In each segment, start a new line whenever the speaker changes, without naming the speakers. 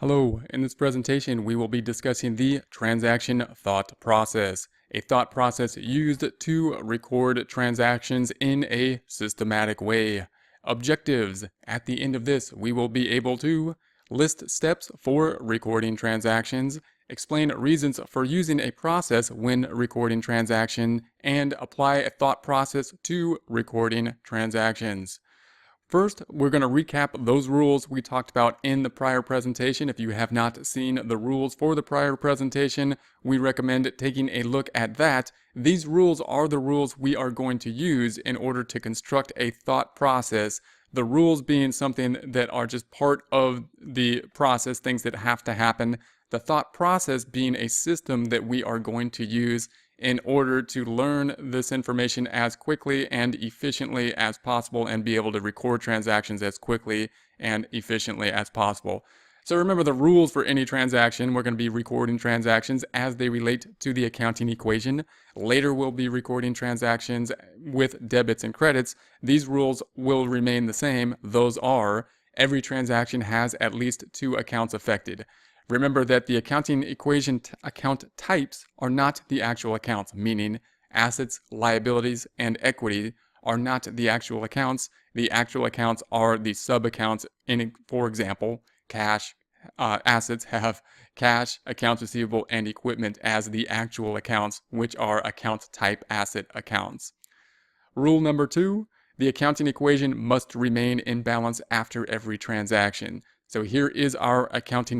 Hello, in this presentation we will be discussing the transaction thought process, a thought process used to record transactions in a systematic way. Objectives: at the end of this we will be able to list steps for recording transactions, explain reasons for using a process when recording transaction, and apply a thought process to recording transactions. First, we're going to recap those rules we talked about in the prior presentation. If you have not seen the rules for the prior presentation, we recommend taking a look at that. These rules are the rules we are going to use in order to construct a thought process. The rules being something that are just part of the process, things that have to happen. The thought process being a system that we are going to use in order to learn this information as quickly and efficiently as possible and be able to record transactions as quickly and efficiently as possible. So remember the rules for any transaction. We're going to be recording transactions as they relate to the accounting equation. Later we'll be recording transactions with debits and credits. These rules will remain the same. Those are: every transaction has at least two accounts affected. Remember that the accounting equation account types are not the actual accounts, meaning assets, liabilities, and equity are not the actual accounts. The actual accounts are the sub-accounts. For example, cash, assets have cash, accounts receivable, and equipment as the actual accounts, which are account type asset accounts. Rule number 2, the accounting equation must remain in balance after every transaction. So here is our accounting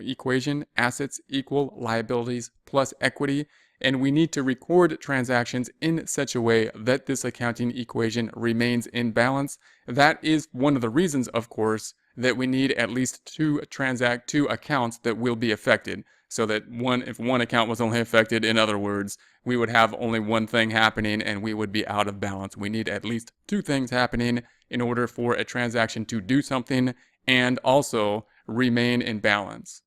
equation: assets equal liabilities plus equity, and we need to record transactions in such a way that this accounting equation remains in balance. That is one of the reasons, of course, that we need at least two accounts that will be affected, so that if one account was only affected, in other words, we would have only one thing happening and we would be out of balance. We need at least two things happening in order for a transaction to do something and also remain in balance.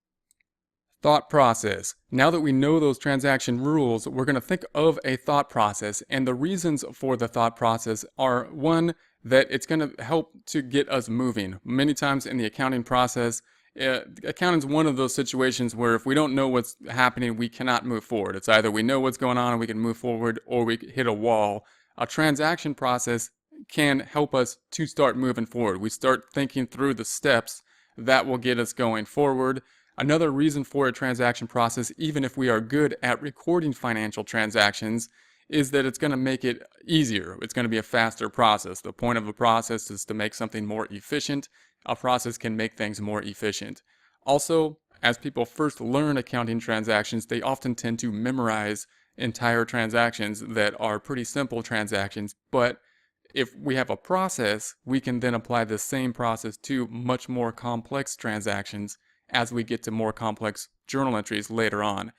Thought process. Now that we know those transaction rules, we're going to think of a thought process, and the reasons for the thought process are: one, that it's going to help to get us moving. Many times in the accounting process, accounting is one of those situations where if we don't know what's happening, we cannot move forward. It's either we know what's going on and we can move forward, or we hit a wall. A transaction process can help us to start moving forward. We start thinking through the steps that will get us going forward. Another reason for a transaction process, even if we are good at recording financial transactions, is that it's going to make it easier. It's going to be a faster process. The point of a process is to make something more efficient. A process can make things more efficient. Also, as people first learn accounting transactions, they often tend to memorize entire transactions that are pretty simple transactions, but if we have a process, we can then apply the same process to much more complex transactions as we get to more complex journal entries later on.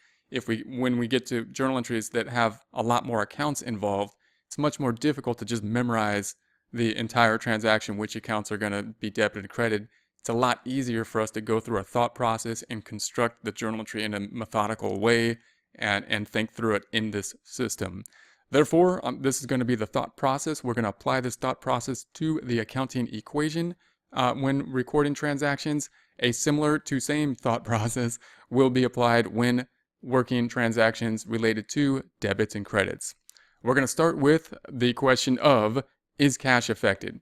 When we get to journal entries that have a lot more accounts involved, it's much more difficult to just memorize the entire transaction, which accounts are going to be debited and credited. It's a lot easier for us to go through a thought process and construct the journal entry in a methodical way and think through it in this system. Therefore, this is going to be the thought process. We're going to apply this thought process to the accounting equation when recording transactions. A similar to same thought process will be applied when working transactions related to debits and credits. We're going to start with the question of, is cash affected?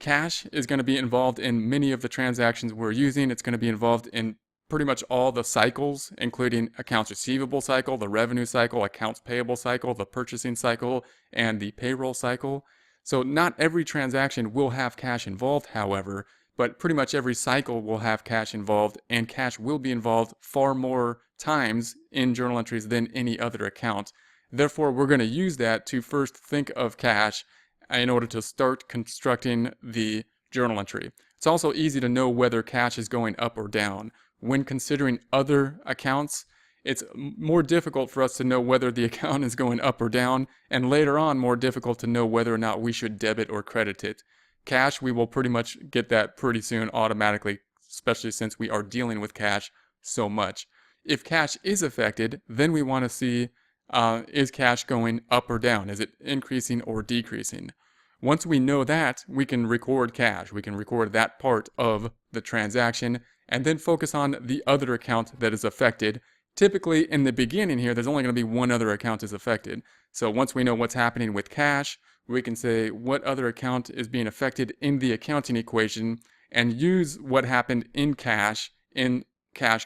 Cash is going to be involved in many of the transactions we're using. It's going to be involved in pretty much all the cycles, including accounts receivable cycle, the revenue cycle, accounts payable cycle, the purchasing cycle, and the payroll cycle. So not every transaction will have cash involved, however, but pretty much every cycle will have cash involved, and cash will be involved far more times in journal entries than any other account. Therefore, we're going to use that to first think of cash in order to start constructing the journal entry. It's also easy to know whether cash is going up or down. When considering other accounts, it's more difficult for us to know whether the account is going up or down, and later on more difficult to know whether or not we should debit or credit it. Cash, we will pretty much get that pretty soon automatically, especially since we are dealing with cash so much. If cash is affected, then we want to see, is cash going up or down? Is it increasing or decreasing? Once we know that, we can record cash. We can record that part of the transaction and then focus on the other account that is affected. Typically, in the beginning here, there's only going to be one other account is affected. So once we know what's happening with cash, we can say what other account is being affected in the accounting equation and use what happened in cash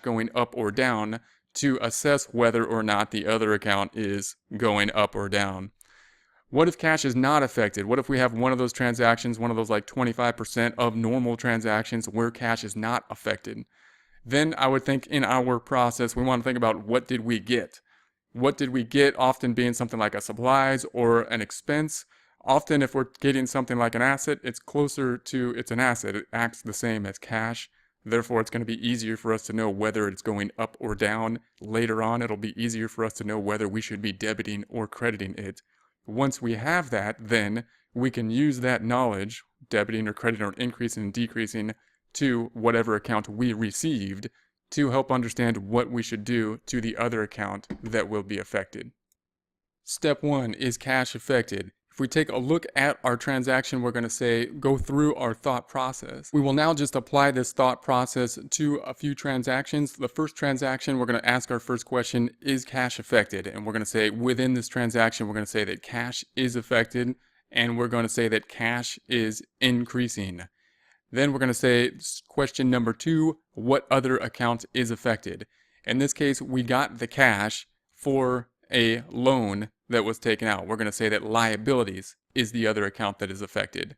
going up or down to assess whether or not the other account is going up or down. What if cash is not affected? What if we have one of those transactions, one of those like 25% of normal transactions where cash is not affected? Then I would think in our process, we want to think about what did we get? What did we get, often being something like a supplies or an expense. Often if we're getting something like an asset, it's an asset. It acts the same as cash. Therefore, it's going to be easier for us to know whether it's going up or down. Later on, it'll be easier for us to know whether we should be debiting or crediting it. Once we have that, then we can use that knowledge, debiting or crediting or increasing and decreasing, to whatever account we received to help understand what we should do to the other account that will be affected. Step 1, is cash affected? If we take a look at our transaction, we're going to say, go through our thought process. We will now just apply this thought process to a few transactions. The first transaction, we're going to ask our first question, is cash affected? And we're going to say, within this transaction, we're going to say that cash is affected, and we're going to say that cash is increasing. Then we're going to say, question number 2, what other account is affected? In this case, we got the cash for a loan that was taken out. We're going to say that liabilities is the other account that is affected.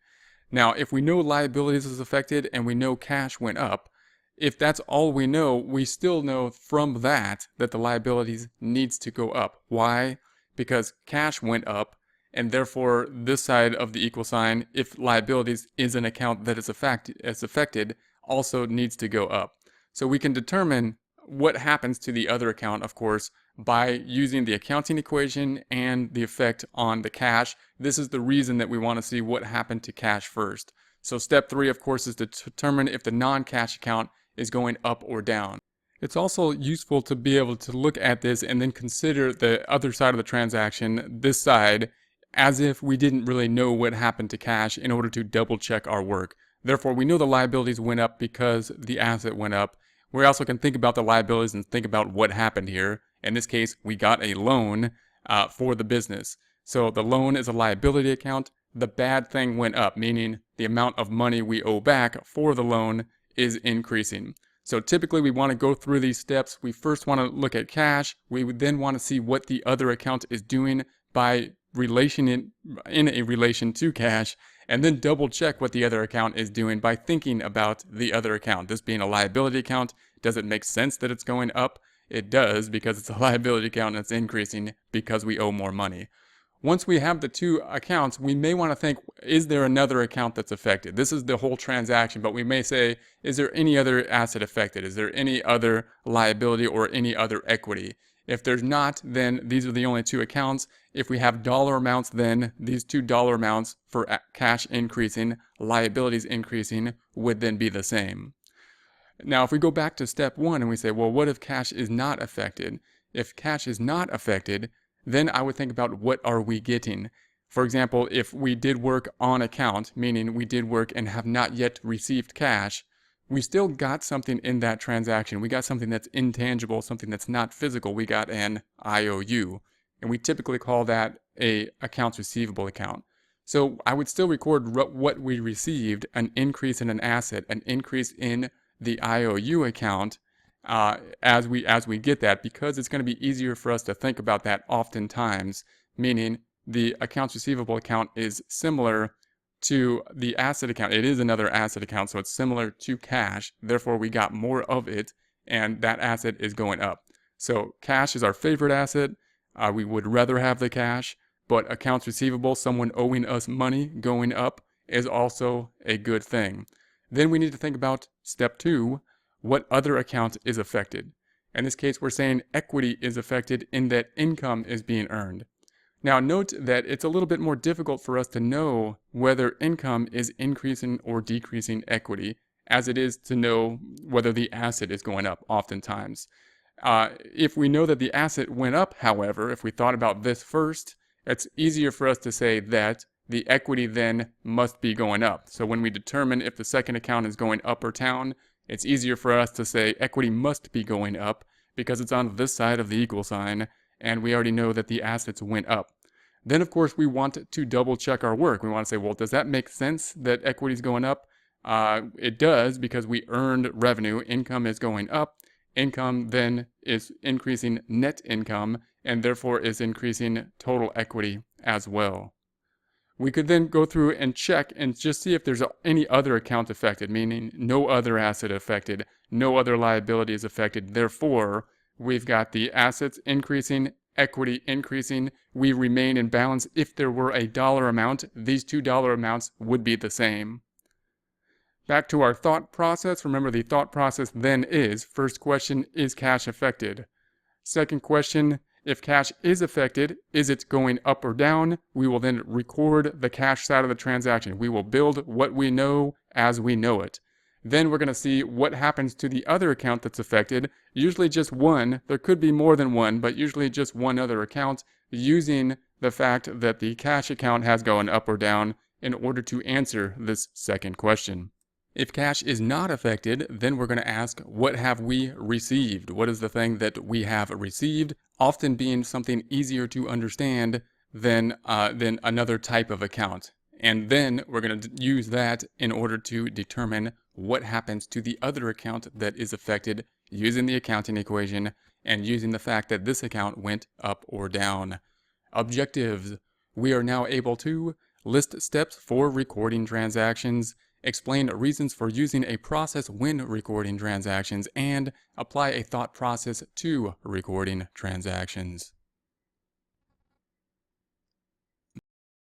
Now, if we know liabilities is affected and we know cash went up, if that's all we know, we still know from that the liabilities needs to go up. Why? Because cash went up, and therefore this side of the equal sign, if liabilities is an account that is affected, also needs to go up. So we can determine what happens to the other account, of course, by using the accounting equation and the effect on the cash. This is the reason that we want to see what happened to cash first. So step 3, of course, is to determine if the non-cash account is going up or down. It's also useful to be able to look at this and then consider the other side of the transaction, this side, as if we didn't really know what happened to cash in order to double check our work. Therefore, we know the liabilities went up because the asset went up. We also can think about the liabilities and think about what happened here. In this case, we got a loan for the business. So the loan is a liability account. The bad thing went up, meaning the amount of money we owe back for the loan is increasing. So typically we want to go through these steps. We first want to look at cash. We would then want to see what the other account is doing by in a relation to cash, and then double check what the other account is doing by thinking about the other account. This being a liability account, does it make sense that it's going up? It does, because it's a liability account and it's increasing because we owe more money. Once we have the two accounts, we may want to think, is there another account that's affected? This is the whole transaction, but we may say, is there any other asset affected? Is there any other liability or any other equity? If there's not, then these are the only two accounts. If we have dollar amounts, then these two dollar amounts for cash increasing, liabilities increasing, would then be the same. Now, if we go back to step 1 and we say, well, what if cash is not affected? If cash is not affected, then I would think about what are we getting. For example, if we did work on account, meaning we did work and have not yet received cash, we still got something in that transaction. We got something that's intangible, something that's not physical. We got an IOU, and we typically call that a accounts receivable account. So I would still record what we received, an increase in an asset, an increase in the IOU account as we get that, because it's going to be easier for us to think about that oftentimes, meaning the accounts receivable account is similar to the asset account. It is another asset account, so it's similar to cash. Therefore, we got more of it, and that asset is going up. So cash is our favorite asset. We would rather have the cash, but accounts receivable, someone owing us money going up, is also a good thing. Then we need to think about step 2, what other account is affected. In this case, we're saying equity is affected in that income is being earned. Now note that it's a little bit more difficult for us to know whether income is increasing or decreasing equity, as it is to know whether the asset is going up oftentimes. If we know that the asset went up, however, if we thought about this first, it's easier for us to say that the equity then must be going up. So when we determine if the second account is going up or down, It's easier for us to say equity must be going up because it's on this side of the equal sign, and we already know that the assets went up. Then, of course, we want to double check our work. We want to say, well, does that make sense that equity is going up? It does, because we earned revenue. Income is going up. Income then is increasing net income, and therefore is increasing total equity as well. We could then go through and check and just see if there's any other account affected, meaning no other asset affected, no other liability is affected. Therefore, we've got the assets increasing, equity increasing. We remain in balance. If there were a dollar amount, these two dollar amounts would be the same. Back to our thought process. Remember, the thought process then is, first question, is cash affected? Second question, if cash is affected, is it going up or down? We will then record the cash side of the transaction. We will build what we know as we know it. Then we're going to see what happens to the other account that's affected, usually just one. There could be more than one, but usually just one other account, using the fact that the cash account has gone up or down in order to answer this second question. If cash is not affected, then we're going to ask, what have we received? What is the thing that we have received? Often being something easier to understand than another type of account. And then we're going to use that in order to determine what happens to the other account that is affected, using the accounting equation and using the fact that this account went up or down. Objectives. We are now able to list steps for recording transactions, explain reasons for using a process when recording transactions, and apply a thought process to recording transactions.